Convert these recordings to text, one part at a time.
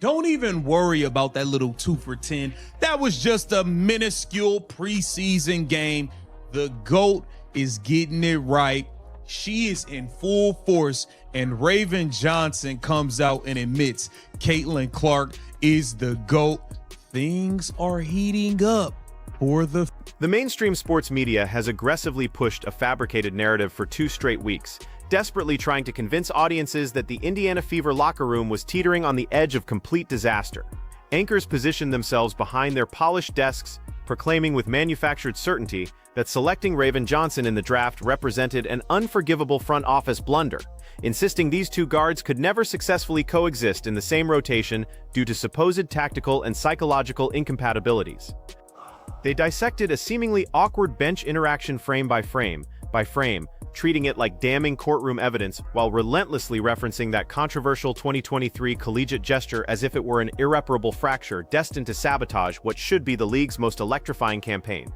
Don't even worry about that little 2 for 10. That was just a minuscule preseason game. The GOAT is getting it right. She is in full force, and Raven Johnson comes out and admits Caitlin Clark is the GOAT. Things are heating up for the mainstream sports media has aggressively pushed a fabricated narrative for 2 straight weeks, desperately trying to convince audiences that the Indiana Fever locker room was teetering on the edge of complete disaster. Anchors positioned themselves behind their polished desks, proclaiming with manufactured certainty that selecting Raven Johnson in the draft represented an unforgivable front office blunder, insisting these 2 guards could never successfully coexist in the same rotation due to supposed tactical and psychological incompatibilities. They dissected a seemingly awkward bench interaction frame by frame, treating it like damning courtroom evidence while relentlessly referencing that controversial 2023 collegiate gesture as if it were an irreparable fracture destined to sabotage what should be the league's most electrifying campaign.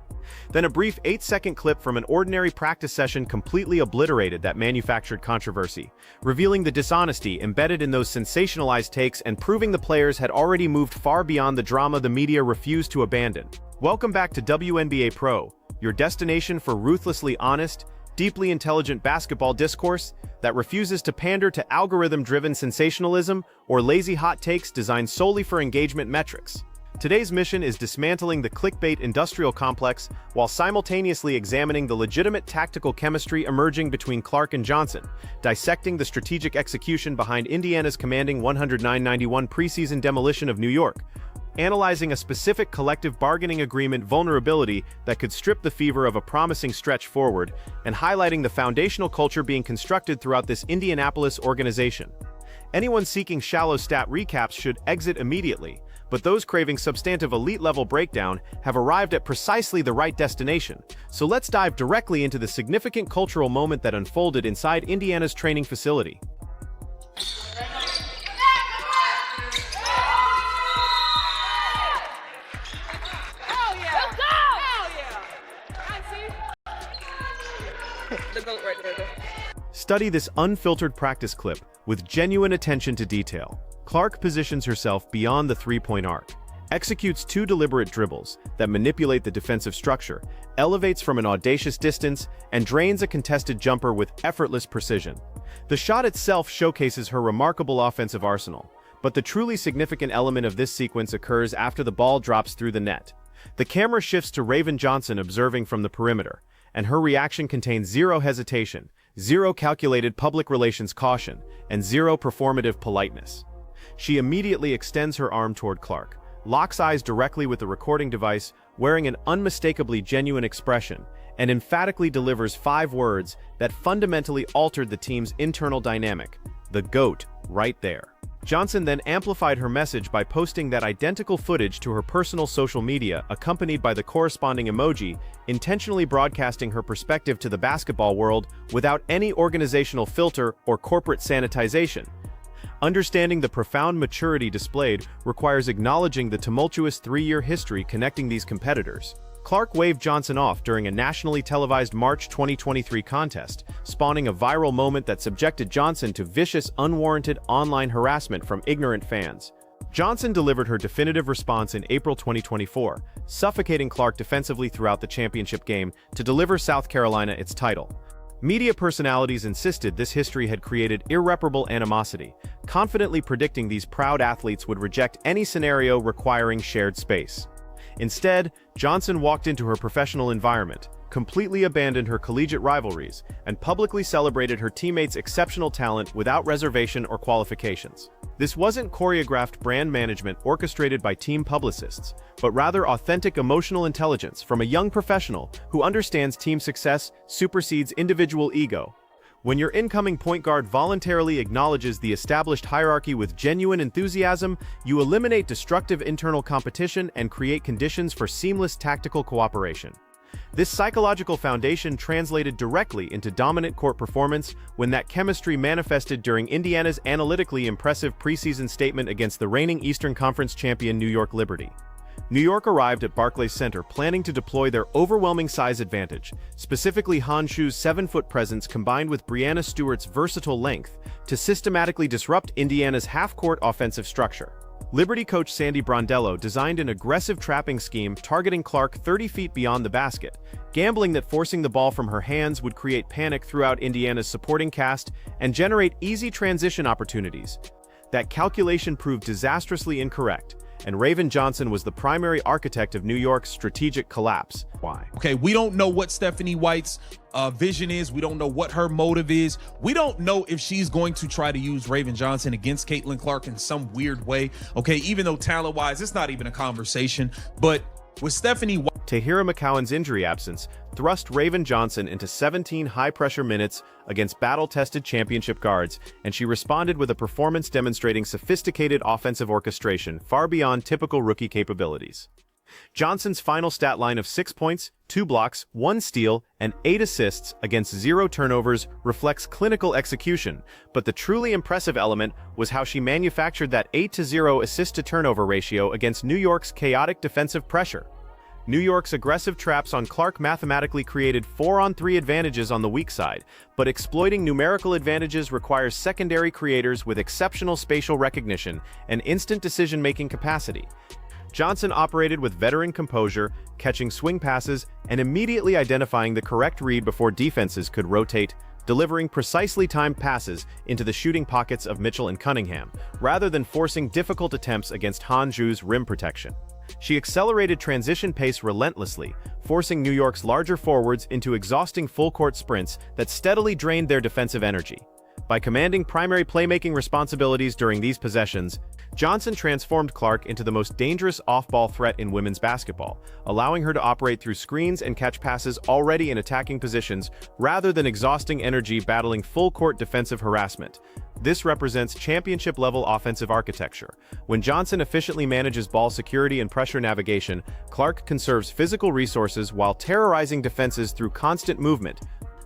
Then a brief 8-second clip from an ordinary practice session completely obliterated that manufactured controversy, revealing the dishonesty embedded in those sensationalized takes and proving the players had already moved far beyond the drama the media refused to abandon. Welcome back to WNBA Pro, your destination for ruthlessly honest, deeply intelligent basketball discourse that refuses to pander to algorithm-driven sensationalism or lazy hot takes designed solely for engagement metrics. Today's mission is dismantling the clickbait industrial complex while simultaneously examining the legitimate tactical chemistry emerging between Clark and Johnson, dissecting the strategic execution behind Indiana's commanding 109-91 preseason demolition of New York, analyzing a specific collective bargaining agreement vulnerability that could strip the Fever of a promising stretch forward, and highlighting the foundational culture being constructed throughout this Indianapolis organization. Anyone seeking shallow stat recaps should exit immediately, but those craving substantive elite-level breakdown have arrived at precisely the right destination. So let's dive directly into the significant cultural moment that unfolded inside Indiana's training facility. Study this unfiltered practice clip with genuine attention to detail. Clark positions herself beyond the 3-point arc, executes 2 deliberate dribbles that manipulate the defensive structure, elevates from an audacious distance, and drains a contested jumper with effortless precision. The shot itself showcases her remarkable offensive arsenal, but the truly significant element of this sequence occurs after the ball drops through the net. The camera shifts to Raven Johnson observing from the perimeter, and her reaction contains 0 hesitation, 0 calculated public relations caution, and 0 performative politeness. She immediately extends her arm toward Clark, locks eyes directly with the recording device, wearing an unmistakably genuine expression, and emphatically delivers 5 words that fundamentally altered the team's internal dynamic: the GOAT, right there. Johnson then amplified her message by posting that identical footage to her personal social media, accompanied by the corresponding emoji, intentionally broadcasting her perspective to the basketball world without any organizational filter or corporate sanitization. Understanding the profound maturity displayed requires acknowledging the tumultuous 3-year history connecting these competitors. Clark waved Johnson off during a nationally televised March 2023 contest, spawning a viral moment that subjected Johnson to vicious, unwarranted online harassment from ignorant fans. Johnson delivered her definitive response in April 2024, suffocating Clark defensively throughout the championship game to deliver South Carolina its title. Media personalities insisted this history had created irreparable animosity, confidently predicting these proud athletes would reject any scenario requiring shared space. Instead, Johnson walked into her professional environment, completely abandoned her collegiate rivalries, and publicly celebrated her teammates' exceptional talent without reservation or qualifications. This wasn't choreographed brand management orchestrated by team publicists, but rather authentic emotional intelligence from a young professional who understands team success supersedes individual ego. When your incoming point guard voluntarily acknowledges the established hierarchy with genuine enthusiasm, you eliminate destructive internal competition and create conditions for seamless tactical cooperation. This psychological foundation translated directly into dominant court performance when that chemistry manifested during Indiana's analytically impressive preseason statement against the reigning Eastern Conference champion New York Liberty. New York arrived at Barclays Center planning to deploy their overwhelming size advantage, specifically Honshu's 7-foot presence combined with Breanna Stewart's versatile length, to systematically disrupt Indiana's half-court offensive structure. Liberty coach Sandy Brondello designed an aggressive trapping scheme targeting Clark 30 feet beyond the basket, gambling that forcing the ball from her hands would create panic throughout Indiana's supporting cast and generate easy transition opportunities. That calculation proved disastrously incorrect, and Raven Johnson was the primary architect of New York's strategic collapse. Why? Okay, we don't know what Stephanie White's vision is. We don't know what her motive is. We don't know if she's going to try to use Raven Johnson against Caitlin Clark in some weird way. Okay, even though talent-wise, it's not even a conversation. But with Stephanie White, Tahira McCowan's injury absence thrust Raven Johnson into 17 high-pressure minutes against battle-tested championship guards, and she responded with a performance demonstrating sophisticated offensive orchestration far beyond typical rookie capabilities. Johnson's final stat line of 6 points, 2 blocks, 1 steal, and 8 assists against 0 turnovers reflects clinical execution, but the truly impressive element was how she manufactured that 8-to-0 assist-to-turnover ratio against New York's chaotic defensive pressure. New York's aggressive traps on Clark mathematically created 4-on-3 advantages on the weak side, but exploiting numerical advantages requires secondary creators with exceptional spatial recognition and instant decision-making capacity. Johnson operated with veteran composure, catching swing passes and immediately identifying the correct read before defenses could rotate, delivering precisely timed passes into the shooting pockets of Mitchell and Cunningham, rather than forcing difficult attempts against Hanju's rim protection. She accelerated transition pace relentlessly, forcing New York's larger forwards into exhausting full-court sprints that steadily drained their defensive energy. By commanding primary playmaking responsibilities during these possessions, Johnson transformed Clark into the most dangerous off-ball threat in women's basketball, allowing her to operate through screens and catch passes already in attacking positions rather than exhausting energy battling full-court defensive harassment. This represents championship-level offensive architecture. When Johnson efficiently manages ball security and pressure navigation, Clark conserves physical resources while terrorizing defenses through constant movement,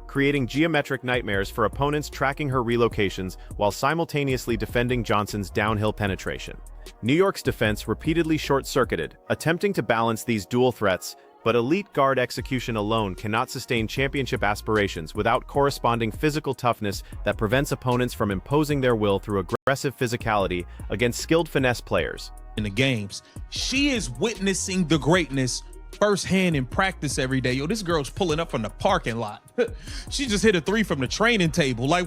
creating geometric nightmares for opponents tracking her relocations while simultaneously defending Johnson's downhill penetration. New York's defense repeatedly short-circuited, attempting to balance these dual threats, but elite guard execution alone cannot sustain championship aspirations without corresponding physical toughness that prevents opponents from imposing their will through aggressive physicality against skilled finesse players. in the games, she is witnessing the greatness firsthand in practice every day. Yo, this girl's pulling up from the parking lot. She just hit a 3 from the training table. Like,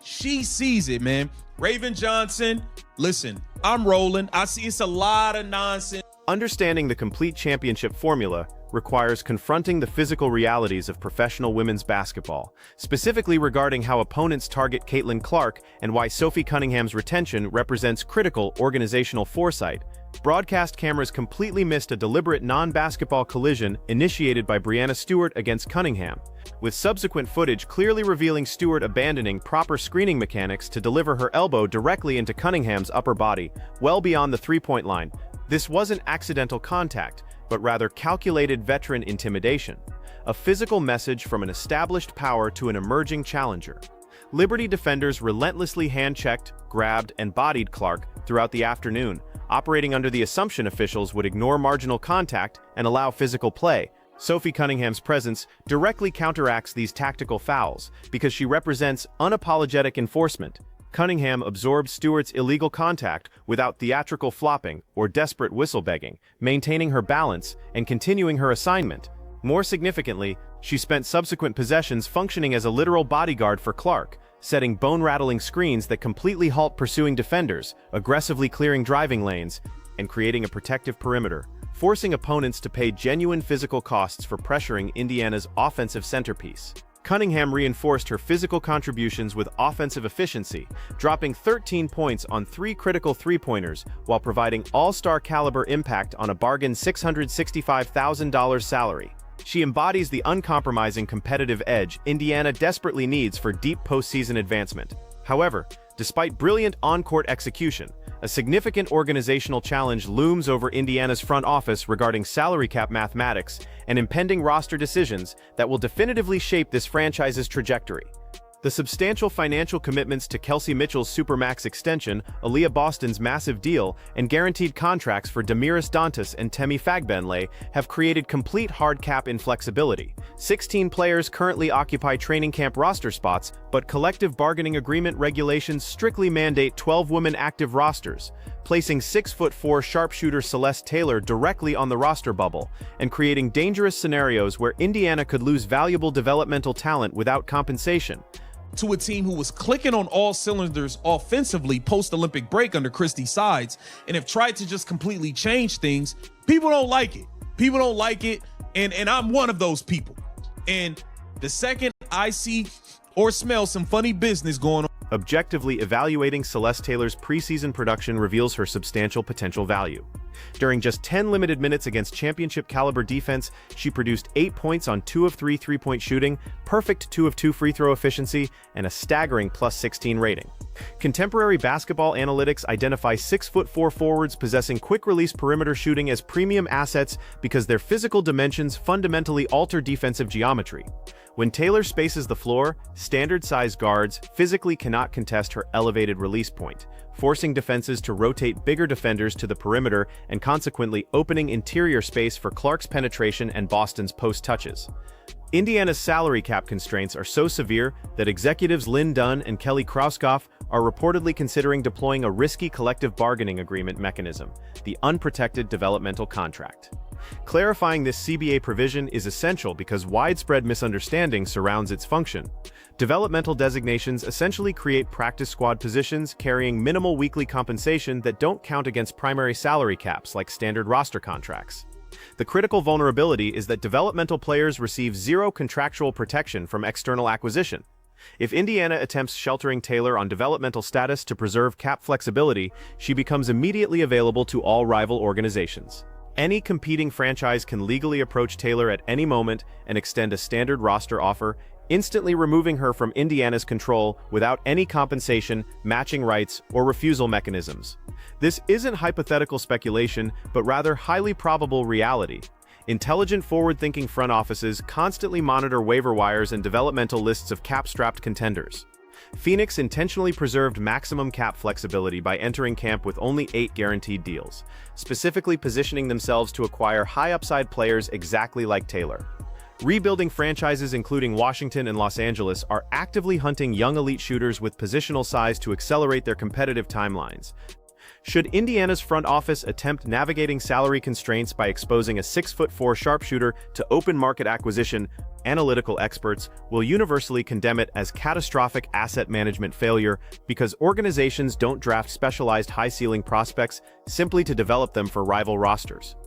she sees it, man. Raven Johnson, listen, I'm rolling. I see it's a lot of nonsense. Understanding the complete championship formula requires confronting the physical realities of professional women's basketball, specifically regarding how opponents target Caitlin Clark and why Sophie Cunningham's retention represents critical organizational foresight. Broadcast cameras completely missed a deliberate non-basketball collision initiated by Breanna Stewart against Cunningham, with subsequent footage clearly revealing Stewart abandoning proper screening mechanics to deliver her elbow directly into Cunningham's upper body, well beyond the three-point line. This wasn't accidental contact, but rather calculated veteran intimidation, a physical message from an established power to an emerging challenger. Liberty defenders relentlessly hand-checked, grabbed, and bodied Clark throughout the afternoon, operating under the assumption officials would ignore marginal contact and allow physical play. Sophie Cunningham's presence directly counteracts these tactical fouls because she represents unapologetic enforcement. Cunningham absorbed Stewart's illegal contact without theatrical flopping or desperate whistle-begging, maintaining her balance and continuing her assignment. More significantly, she spent subsequent possessions functioning as a literal bodyguard for Clark, setting bone-rattling screens that completely halt pursuing defenders, aggressively clearing driving lanes, and creating a protective perimeter, forcing opponents to pay genuine physical costs for pressuring Indiana's offensive centerpiece. Cunningham reinforced her physical contributions with offensive efficiency, dropping 13 points on 3 critical three-pointers while providing all-star caliber impact on a bargain $665,000 salary. She embodies the uncompromising competitive edge Indiana desperately needs for deep postseason advancement. However, despite brilliant on-court execution, a significant organizational challenge looms over Indiana's front office regarding salary cap mathematics and impending roster decisions that will definitively shape this franchise's trajectory. The substantial financial commitments to Kelsey Mitchell's Supermax extension, Aaliyah Boston's massive deal, and guaranteed contracts for Damiris Dantas and Temi Fagbenle have created complete hard cap inflexibility. 16 players currently occupy training camp roster spots, but collective bargaining agreement regulations strictly mandate 12 women active rosters, placing 6'4" sharpshooter Celeste Taylor directly on the roster bubble and creating dangerous scenarios where Indiana could lose valuable developmental talent without compensation. To a team who was clicking on all cylinders offensively post-Olympic break under Christie Sides and have tried to just completely change things, people don't like it. People don't like it, and I'm one of those people. And the second I see or smell some funny business going on, Objectively evaluating Celeste Taylor's preseason production reveals her substantial potential value. During just 10 limited minutes against championship-caliber defense, she produced 8 points on 2 of 3 three-point shooting, perfect 2 of 2 free throw efficiency, and a staggering +16 rating. Contemporary basketball analytics identify 6'4" forwards possessing quick-release perimeter shooting as premium assets because their physical dimensions fundamentally alter defensive geometry. When Taylor spaces the floor, standard-sized guards physically cannot contest her elevated release point, forcing defenses to rotate bigger defenders to the perimeter and consequently opening interior space for Clark's penetration and Boston's post touches. Indiana's salary cap constraints are so severe that executives Lynn Dunn and Kelly Krauskopf are reportedly considering deploying a risky collective bargaining agreement mechanism, the unprotected developmental contract. Clarifying this CBA provision is essential because widespread misunderstanding surrounds its function. Developmental designations essentially create practice squad positions carrying minimal weekly compensation that don't count against primary salary caps like standard roster contracts. The critical vulnerability is that developmental players receive zero contractual protection from external acquisition. If Indiana attempts sheltering Taylor on developmental status to preserve cap flexibility, she becomes immediately available to all rival organizations. Any competing franchise can legally approach Taylor at any moment and extend a standard roster offer, instantly removing her from Indiana's control without any compensation, matching rights, or refusal mechanisms. This isn't hypothetical speculation, but rather highly probable reality. Intelligent, forward-thinking front offices constantly monitor waiver wires and developmental lists of cap-strapped contenders. Phoenix intentionally preserved maximum cap flexibility by entering camp with only 8 guaranteed deals, specifically positioning themselves to acquire high-upside players exactly like Taylor. Rebuilding franchises including Washington and Los Angeles are actively hunting young elite shooters with positional size to accelerate their competitive timelines. Should Indiana's front office attempt navigating salary constraints by exposing a 6'4" sharpshooter to open market acquisition, analytical experts will universally condemn it as catastrophic asset management failure because organizations don't draft specialized high-ceiling prospects simply to develop them for rival rosters.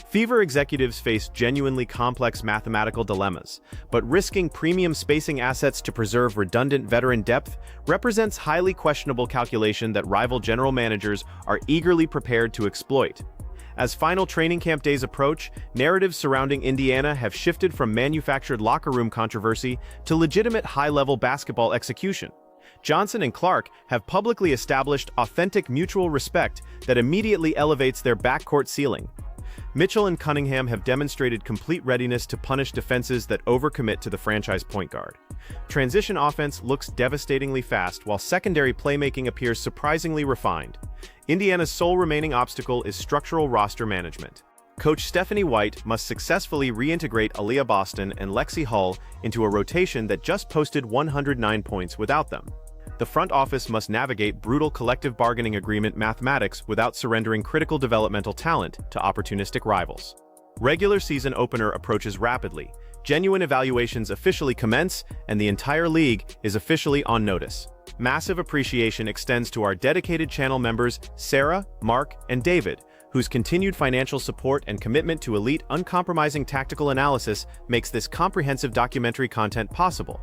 Fever executives face genuinely complex mathematical dilemmas, but risking premium spacing assets to preserve redundant veteran depth represents highly questionable calculation that rival general managers are eagerly prepared to exploit. As final training camp days approach, narratives surrounding Indiana have shifted from manufactured locker room controversy to legitimate high-level basketball execution. Johnson and Clark have publicly established authentic mutual respect that immediately elevates their backcourt ceiling. Mitchell and Cunningham have demonstrated complete readiness to punish defenses that overcommit to the franchise point guard. Transition offense looks devastatingly fast, while secondary playmaking appears surprisingly refined. Indiana's sole remaining obstacle is structural roster management. Coach Stephanie White must successfully reintegrate Aaliyah Boston and Lexi Hull into a rotation that just posted 109 points without them. The front office must navigate brutal collective bargaining agreement mathematics without surrendering critical developmental talent to opportunistic rivals. Regular season opener approaches rapidly, genuine evaluations officially commence, and the entire league is officially on notice. Massive appreciation extends to our dedicated channel members Sarah, Mark, and David, whose continued financial support and commitment to elite, uncompromising tactical analysis makes this comprehensive documentary content possible.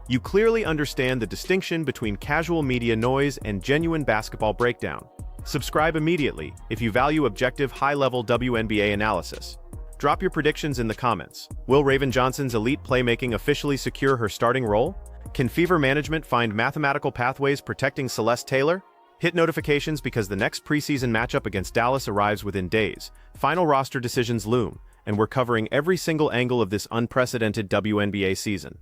You clearly understand the distinction between casual media noise and genuine basketball breakdown. Subscribe immediately if you value objective, high-level WNBA analysis. Drop your predictions in the comments. Will Raven Johnson's elite playmaking officially secure her starting role? Can Fever Management find mathematical pathways protecting Celeste Taylor? Hit notifications because the next preseason matchup against Dallas arrives within days. Final roster decisions loom, and we're covering every single angle of this unprecedented WNBA season.